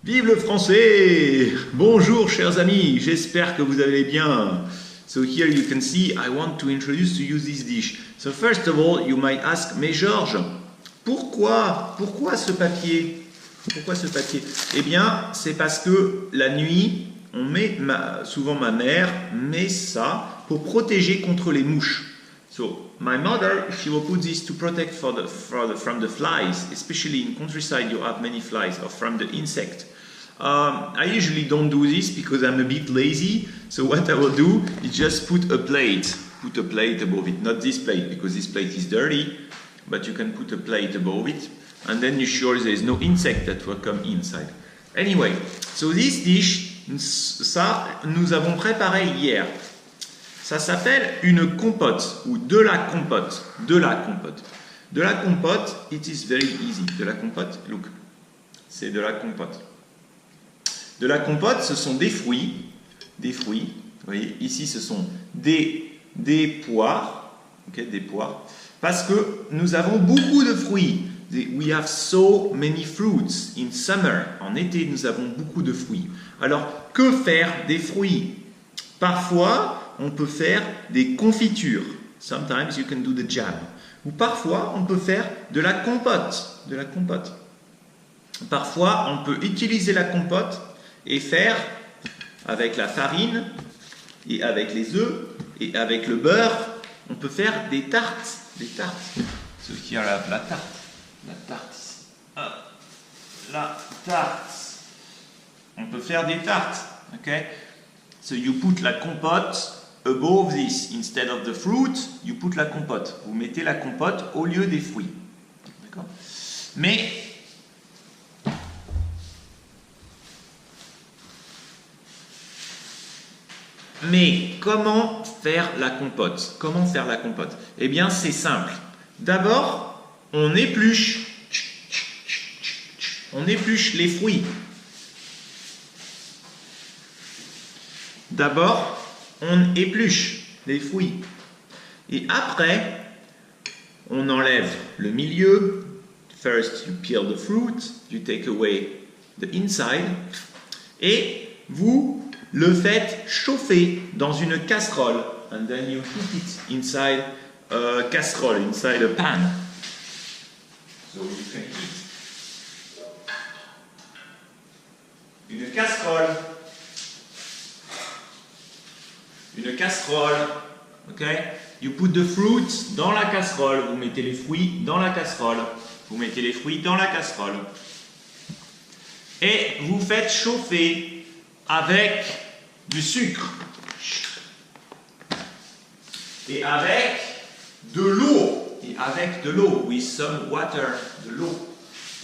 Vive le français! Bonjour chers amis, j'espère que vous allez bien. So here you can see I want to introduce to you this dish. So first of all, you might ask, mais Georges, pourquoi ce papier? Pourquoi ce papier? Eh bien, c'est parce que la nuit, souvent ma mère met ça pour protéger contre les mouches. So my mother, she will put this to protect from the flies, especially in countryside you have many flies, or from the insect. I usually don't do this because I'm a bit lazy, so what I will do is just put a plate above it, not this plate because this plate is dirty, but you can put a plate above it, and then you're sure there's no insect that will come inside. Anyway, so this dish, ça, nous avons préparé hier. Ça s'appelle une compote ou de la compote. De la compote. De la compote, it is very easy. De la compote, look, c'est de la compote. De la compote, ce sont des fruits. Des fruits. Vous voyez, ici, ce sont des poires. Okay, des poires. Parce que nous avons beaucoup de fruits. We have so many fruits in summer. En été, nous avons beaucoup de fruits. Alors, que faire des fruits? Parfois, on peut faire des confitures. Sometimes you can do the jam. Ou parfois, on peut faire de la compote. De la compote. Parfois, on peut utiliser la compote et faire avec la farine et avec les œufs et avec le beurre, on peut faire des tartes. Des tartes. Sauf qu'il y a la tarte. La tarte ici. La tarte. On peut faire des tartes. Okay? So you put la compote above this. Instead of the fruit, you put la compote. Vous mettez la compote au lieu des fruits. D'accord? Mais comment faire la compote? Comment faire la compote? Eh bien, c'est simple. D'abord, on épluche les fruits. D'abord, on épluche les fruits. Et après, on enlève le milieu. First, you peel the fruit, you take away the inside. Et vous le faites chauffer dans une casserole. And then you heat it inside a casserole, inside a pan. So you can heat. Une casserole. Une casserole, ok? You put the fruits dans la casserole. Vous mettez les fruits dans la casserole. Vous mettez les fruits dans la casserole. Et vous faites chauffer avec du sucre. Et avec de l'eau. Et avec de l'eau. With some water. De l'eau.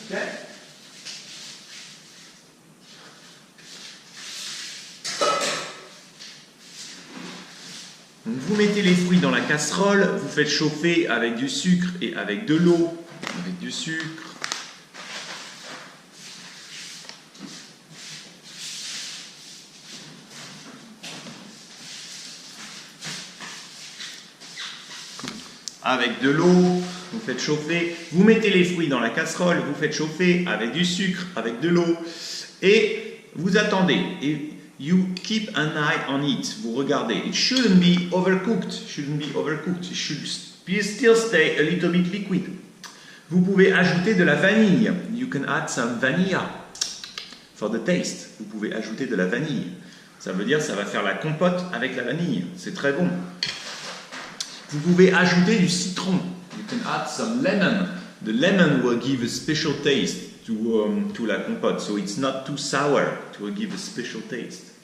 Ok? Vous mettez les fruits dans la casserole, vous faites chauffer avec du sucre et avec de l'eau, avec du sucre. Avec de l'eau, vous faites chauffer, vous mettez les fruits dans la casserole, vous faites chauffer avec du sucre, avec de l'eau, et vous attendez. Et you keep an eye on it. Vous regardez. It shouldn't be overcooked. It should still stay a little bit liquid. Vous pouvez ajouter de la vanille. You can add some vanilla for the taste. Vous pouvez ajouter de la vanille. Ça veut dire ça va faire la compote avec la vanille. C'est très bon. Vous pouvez ajouter du citron. You can add some lemon. The lemon will give a special taste to la compote, so it's not too sour. It will give a special taste.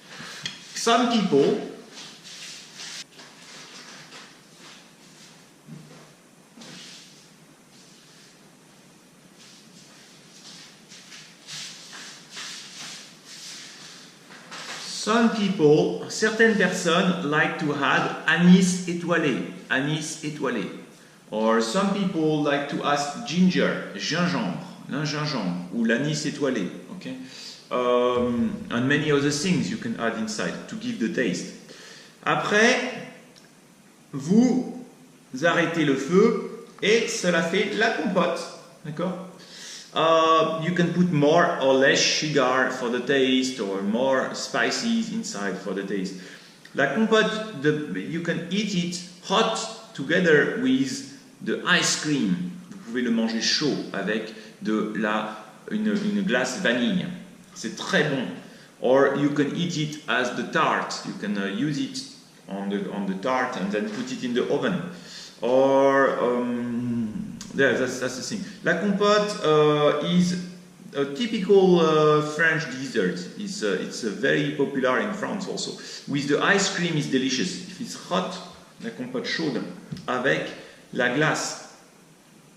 Some people certaines personnes like to add anis étoilé. Anis étoilé. Or some people like to add gingembre, ou l'anis étoilé. Okay? And many other things you can add inside to give the taste. Après, vous arrêtez le feu et cela fait la compote. D'accord? You can put more or less sugar for the taste, or more spices inside for the taste. La compote, you can eat it hot together with the ice cream. Vous pouvez le manger chaud avec une glace vanille. C'est très bon. Or you can eat it as the tart. You can use it on the tart and then put it in the oven. Or yeah, that's the thing. La compote is a typical French dessert. It's very popular in France also. With the ice cream, it's delicious. If it's hot, la compote chaude avec la glace,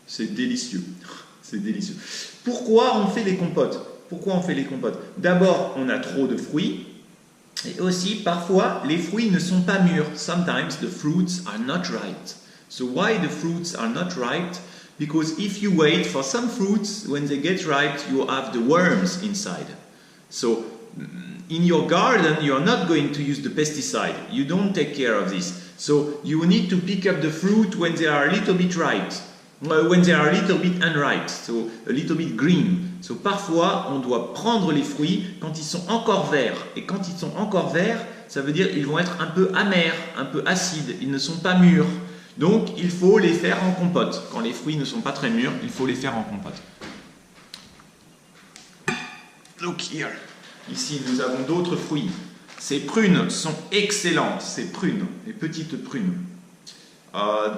c'est délicieux. C'est délicieux. Pourquoi on fait les compotes? Pourquoi on fait les compotes? D'abord, on a trop de fruits. Et aussi, parfois, les fruits ne sont pas mûrs. Sometimes the fruits are not ripe. So why the fruits are not ripe? Because if you wait for some fruits, when they get ripe, you have the worms inside. So in your garden, you are not going to use the pesticide. You don't take care of this. So you need to pick up the fruit when they are a little bit ripe. When they are a little bit unripe, so a little bit green. So parfois, on doit prendre les fruits quand ils sont encore verts. Et quand ils sont encore verts, ça veut dire qu'ils vont être un peu amers, un peu acides. Ils ne sont pas mûrs. Donc, il faut les faire en compote. Quand les fruits ne sont pas très mûrs, il faut les faire en compote. Look here. Ici, nous avons d'autres fruits. Ces prunes sont excellentes. Ces prunes, les petites prunes.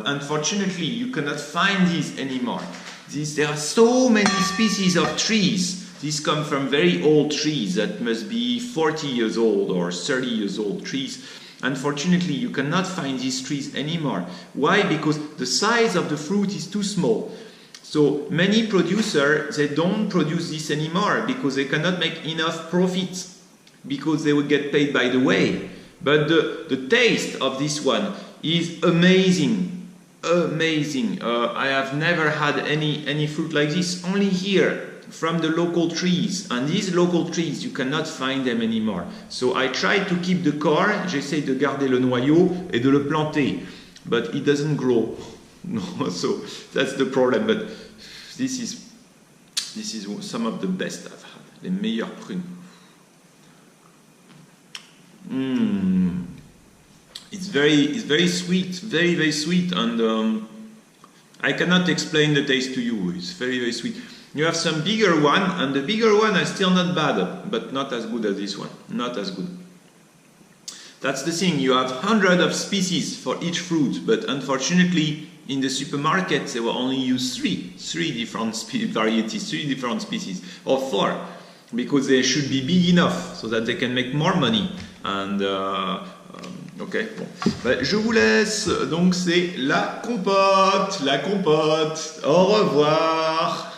Unfortunately, you cannot find these anymore. There are so many species of trees. These come from very old trees that must be 40 years old or 30 years old trees. Unfortunately, you cannot find these trees anymore. Why? Because the size of the fruit is too small. So many producers, they don't produce this anymore because they cannot make enough profits because they will get paid by the way. But the taste of this one is amazing, amazing. I have never had any fruit like this, only here from the local trees, and these local trees you cannot find them anymore. So I try to keep the core, j'essaie de garder le noyau et de le planter, but it doesn't grow. No, so that's the problem. But this is some of the best I've had, les meilleures prunes. It's very sweet, very sweet, and I cannot explain the taste to you. It's very sweet. You have some bigger one, and the bigger one are still not bad, but not as good as this one. Not as good. That's the thing. You have hundreds of species for each fruit, but unfortunately, in the supermarket, they will only use three different varieties, 3 different species, or 4, because they should be big enough so that they can make more money. And ok, bon. Ben, je vous laisse. Donc c'est la compote. Au revoir.